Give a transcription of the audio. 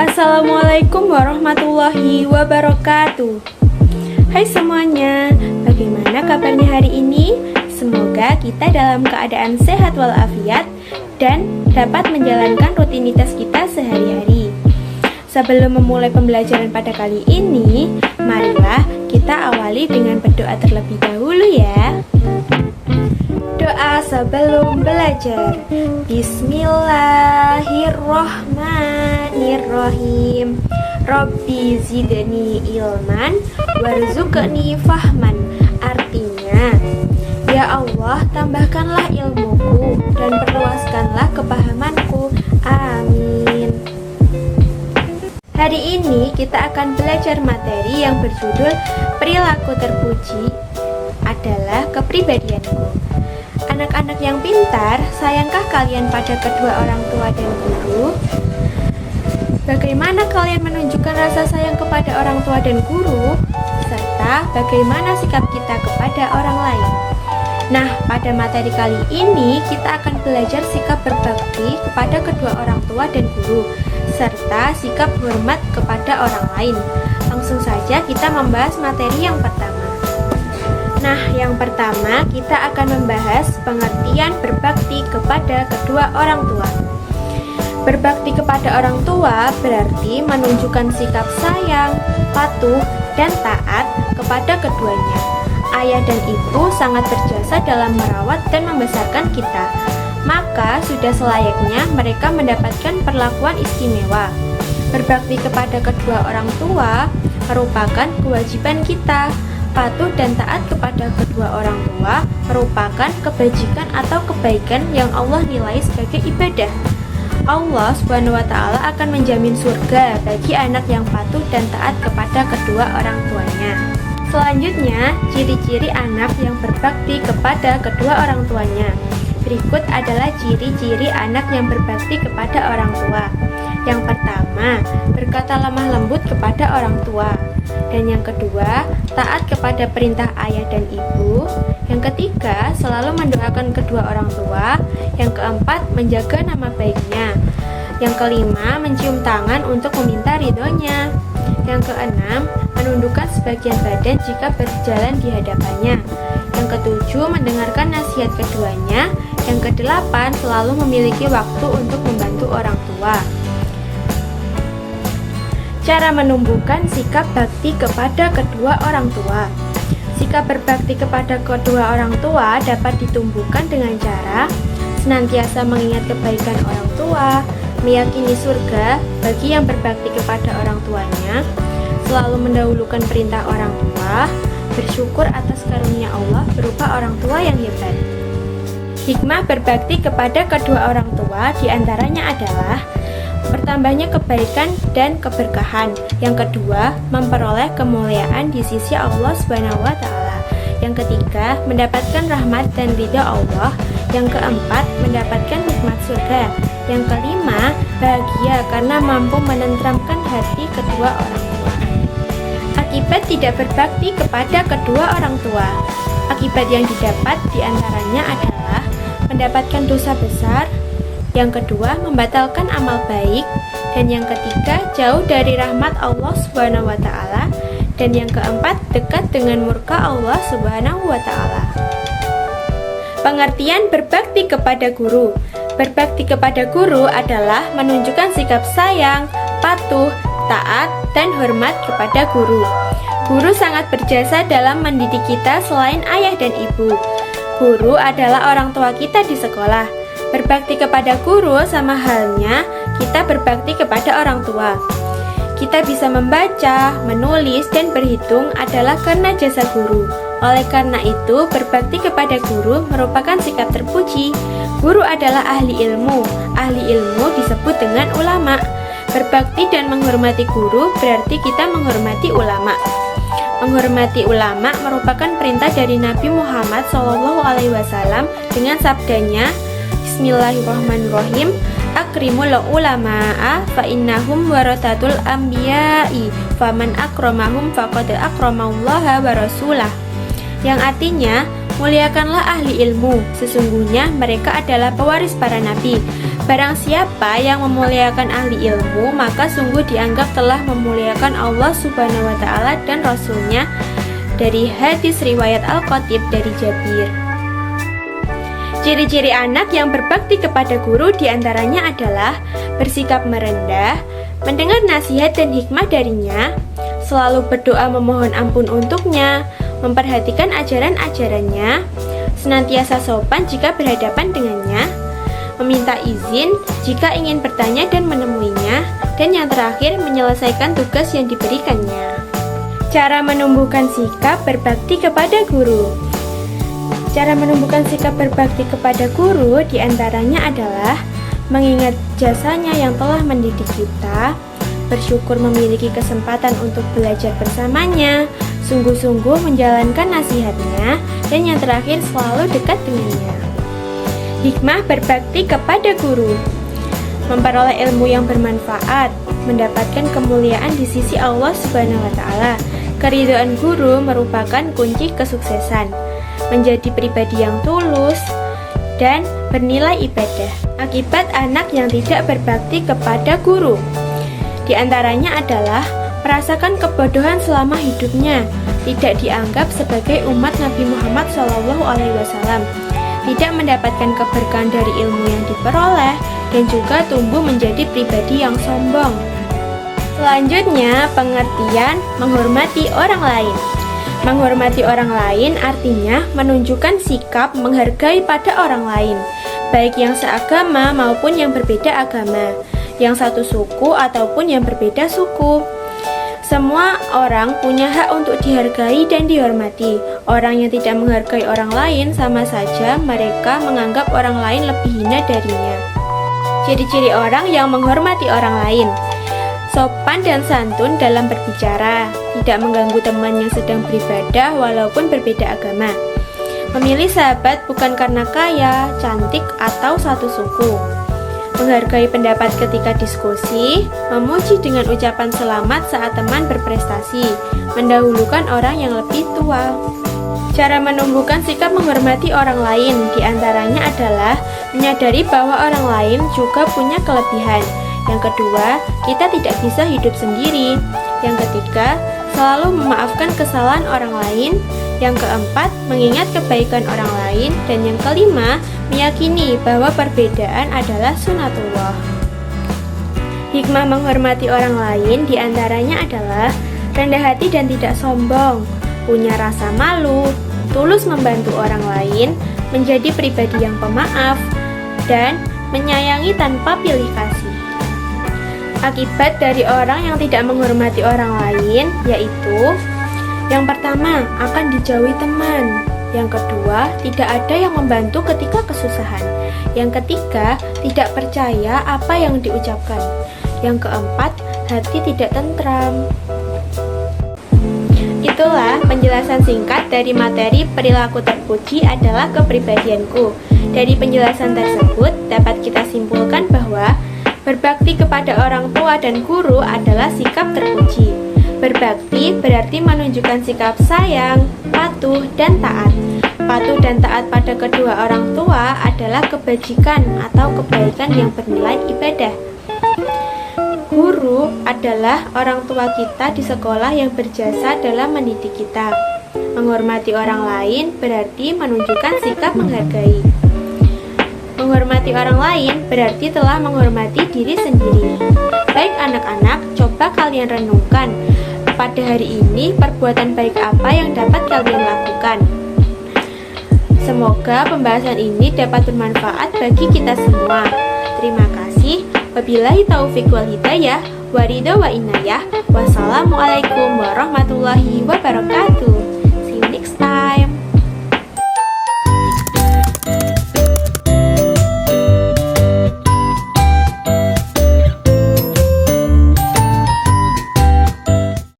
Assalamualaikum warahmatullahi wabarakatuh. Hai semuanya, bagaimana kabarnya hari ini? Semoga kita dalam keadaan sehat walafiat dan dapat menjalankan rutinitas kita sehari-hari. Sebelum memulai pembelajaran pada kali ini, marilah kita awali dengan berdoa terlebih dahulu ya. Doa sebelum belajar. Bismillahirrohmanirrohim. Robbi zidni ilman warzuqni fahman. Artinya, ya Allah, tambahkanlah ilmuku dan perluaskanlah kepahamanku. Amin. Hari ini kita akan belajar materi yang berjudul Perilaku terpuji adalah kepribadianku. Anak-anak yang pintar, sayangkah kalian pada kedua orang tua dan guru? Bagaimana kalian menunjukkan rasa sayang kepada orang tua dan guru? Serta bagaimana sikap kita kepada orang lain? Nah, pada materi kali ini kita akan belajar sikap berbakti kepada kedua orang tua dan guru, serta sikap hormat kepada orang lain. Langsung saja kita membahas materi yang pertama. Nah, yang pertama kita akan membahas pengertian berbakti kepada kedua orang tua. Berbakti kepada orang tua berarti menunjukkan sikap sayang, patuh, dan taat kepada keduanya. Ayah dan ibu sangat berjasa dalam merawat dan membesarkan kita, maka sudah selayaknya mereka mendapatkan perlakuan istimewa. Berbakti kepada kedua orang tua merupakan kewajiban kita. Patuh dan taat kepada kedua orang tua merupakan kebajikan atau kebaikan yang Allah nilai sebagai ibadah. Allah SWT akan menjamin surga bagi anak yang patuh dan taat kepada kedua orang tuanya. Selanjutnya, ciri-ciri anak yang berbakti kepada kedua orang tuanya. Berikut adalah ciri-ciri anak yang berbakti kepada orang tua. Yang pertama, berkata lemah lembut kepada orang tua. Dan yang kedua, taat kepada perintah ayah dan ibu. Yang ketiga, selalu mendoakan kedua orang tua. Yang keempat, menjaga nama baiknya. Yang kelima, mencium tangan untuk meminta ridhonya. Yang keenam, menundukkan sebagian badan jika berjalan di hadapannya. Yang ketujuh, mendengarkan nasihat keduanya. Yang kedelapan, selalu memiliki waktu untuk membantu orang tua. Cara menumbuhkan sikap bakti kepada kedua orang tua. Sikap berbakti kepada kedua orang tua dapat ditumbuhkan dengan cara senantiasa mengingat kebaikan orang tua, meyakini surga bagi yang berbakti kepada orang tuanya, selalu mendahulukan perintah orang tua, bersyukur atas karunia Allah berupa orang tua yang hebat. Hikmah berbakti kepada kedua orang tua diantaranya adalah bertambahnya kebaikan dan keberkahan. Yang kedua, memperoleh kemuliaan di sisi Allah SWT. Yang ketiga, mendapatkan rahmat dan ridha Allah. Yang keempat, mendapatkan nikmat surga. Yang kelima, bahagia karena mampu menenteramkan hati kedua orang tua. Akibat tidak berbakti kepada kedua orang tua. Akibat yang didapat diantaranya adalah mendapatkan dosa besar. Yang kedua, membatalkan amal baik. Dan yang ketiga, jauh dari rahmat Allah SWT. Dan yang keempat, dekat dengan murka Allah SWT. Pengertian berbakti kepada guru. Berbakti kepada guru adalah menunjukkan sikap sayang, patuh, taat, dan hormat kepada guru. Guru sangat berjasa dalam mendidik kita selain ayah dan ibu. Guru adalah orang tua kita di sekolah. Berbakti kepada guru sama halnya kita berbakti kepada orang tua. Kita bisa membaca, menulis, dan berhitung adalah karena jasa guru. Oleh karena itu, berbakti kepada guru merupakan sikap terpuji. Guru adalah ahli ilmu. Ahli ilmu disebut dengan ulama. Berbakti dan menghormati guru berarti kita menghormati ulama. Menghormati ulama merupakan perintah dari Nabi Muhammad SAW dengan sabdanya, Bismillahirrahmanirrahim. Akrimul ulama'a fa innahum warathatul anbiya'i faman akramahum faqad akramallaha wa rasulah. Yang artinya, muliakanlah ahli ilmu, sesungguhnya mereka adalah pewaris para nabi. Barang siapa yang memuliakan ahli ilmu, maka sungguh dianggap telah memuliakan Allah Subhanahu wa taala dan Rasulnya. Dari hadis riwayat Al-Khatib dari Jabir. Ciri-ciri anak yang berbakti kepada guru diantaranya adalah bersikap merendah, mendengar nasihat dan hikmah darinya, selalu berdoa memohon ampun untuknya, memperhatikan ajaran-ajarannya, senantiasa sopan jika berhadapan dengannya, meminta izin jika ingin bertanya dan menemuinya, dan yang terakhir menyelesaikan tugas yang diberikannya. Cara menumbuhkan sikap berbakti kepada guru. Cara menumbuhkan sikap berbakti kepada guru diantaranya adalah mengingat jasanya yang telah mendidik kita, bersyukur memiliki kesempatan untuk belajar bersamanya, sungguh-sungguh menjalankan nasihatnya, dan yang terakhir selalu dekat dengannya. Hikmah berbakti kepada guru. Memperoleh ilmu yang bermanfaat, mendapatkan kemuliaan di sisi Allah Subhanahu wa taala. Keridhaan guru merupakan kunci kesuksesan. Menjadi pribadi yang tulus dan bernilai ibadah. Akibat anak yang tidak berbakti kepada guru di antaranya adalah merasakan kebodohan selama hidupnya, tidak dianggap sebagai umat Nabi Muhammad SAW, tidak mendapatkan keberkahan dari ilmu yang diperoleh, dan juga tumbuh menjadi pribadi yang sombong. Selanjutnya, pengertian menghormati orang lain. Menghormati orang lain artinya menunjukkan sikap menghargai pada orang lain, baik yang seagama maupun yang berbeda agama, yang satu suku ataupun yang berbeda suku. Semua orang punya hak untuk dihargai dan dihormati. Orang yang tidak menghargai orang lain sama saja mereka menganggap orang lain lebih hina darinya. Ciri-ciri orang yang menghormati orang lain: sopan dan santun dalam berbicara, tidak mengganggu teman yang sedang beribadah walaupun berbeda agama. Memilih sahabat bukan karena kaya, cantik, atau satu suku. Menghargai pendapat ketika diskusi, memuji dengan ucapan selamat saat teman berprestasi, mendahulukan orang yang lebih tua. Cara menumbuhkan sikap menghormati orang lain diantaranya adalah menyadari bahwa orang lain juga punya kelebihan. Yang kedua, kita tidak bisa hidup sendiri. Yang ketiga, selalu memaafkan kesalahan orang lain. Yang keempat, mengingat kebaikan orang lain. Dan yang kelima, meyakini bahwa perbedaan adalah sunatullah. Hikmah menghormati orang lain diantaranya adalah rendah hati dan tidak sombong, punya rasa malu, tulus membantu orang lain, menjadi pribadi yang pemaaf, dan menyayangi tanpa pilih kasih. Akibat dari orang yang tidak menghormati orang lain yaitu: yang pertama, akan dijauhi teman. Yang kedua, tidak ada yang membantu ketika kesusahan. Yang ketiga, tidak percaya apa yang diucapkan. Yang keempat, hati tidak tentram. Itulah penjelasan singkat dari materi perilaku terpuji adalah kepribadianku. Dari penjelasan tersebut dapat kita simpulkan bahwa berbakti kepada orang tua dan guru adalah sikap terpuji. Berbakti berarti menunjukkan sikap sayang, patuh, dan taat. Patuh dan taat pada kedua orang tua adalah kebajikan atau kebaikan yang bernilai ibadah. Guru adalah orang tua kita di sekolah yang berjasa dalam mendidik kita. Menghormati orang lain berarti menunjukkan sikap menghargai. Menghormati orang lain berarti telah menghormati diri sendiri. Baik anak-anak, coba kalian renungkan, pada hari ini perbuatan baik apa yang dapat kalian lakukan. Semoga pembahasan ini dapat bermanfaat bagi kita semua. Terima kasih. Wabillahi taufiq wal hidayah, waridho wa inayah. Wassalamualaikum warahmatullahi wabarakatuh.